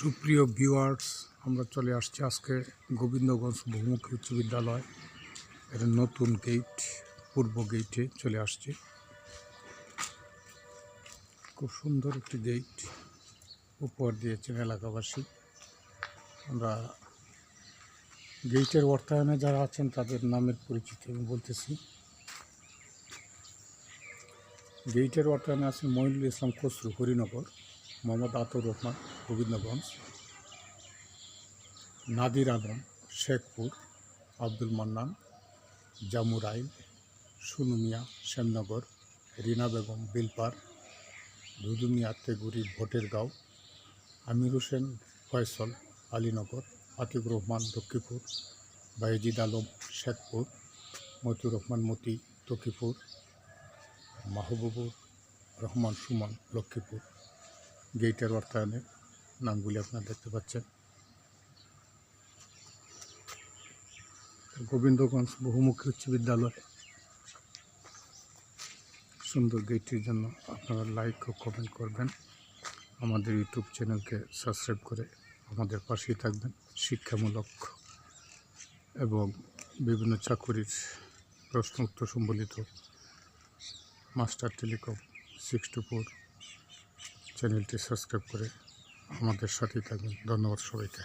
সুপ্রিয় ভিউয়ার্স, আমরা চলে আসছি আজকে গোবিন্দগঞ্জ বহুমুখী উচ্চ বিদ্যালয় এর নতুন গেট, পূর্ব গেটে চলে আসছি। খুব সুন্দর একটি গেট উপহার দিয়েছেন এলাকাবাসী। আমরা গেটের অর্থায়নে যারা আছেন তাদের নামের পরিচিতি আমি বলতেছি। গেটের অর্থায়নে আছেন মঈনুল ইসলাম খসরু, হরিনগর; মোহাম্মদ আতর রহমান, গোবিন্দগঞ্জ; নাদির আলম, শেখপুর; আব্দুল মান্নান, জামুরাইল; সুনু মিয়া, শ্যামনগর; রিনা বেগম, বেলপার; দুদু মিয়া, তেগুরি, ভোটেরগাঁও; আমির হোসেন, ফয়সল, আলীনগর; আতিকুর রহমান, লক্ষ্মীপুর; বায়েজিদ আলম, শেখপুর; মতিউর রহমান, মতি, তকিপুর; মাহবুবুর রহমান, সুমন, লক্ষ্মীপুর। গেটের অর্থায়নের নামগুলি আপনারা দেখতে পাচ্ছেন। গোবিন্দগঞ্জ বহুমুখী উচ্চ বিদ্যালয় সুন্দর গেটটির জন্য আপনারা লাইক ও কমেন্ট করবেন। আমাদের ইউটিউব চ্যানেলকে সাবস্ক্রাইব করে আমাদের পাশেই থাকবেন। শিক্ষামূলক এবং বিভিন্ন চাকুরির প্রশ্ন উত্তর সম্বলিত মাস্টার টেলিকম 624 চ্যানেলটি সাবস্ক্রাইব করে আমাদের সাথেই থাকবেন। ধন্যবাদ সবাইকে।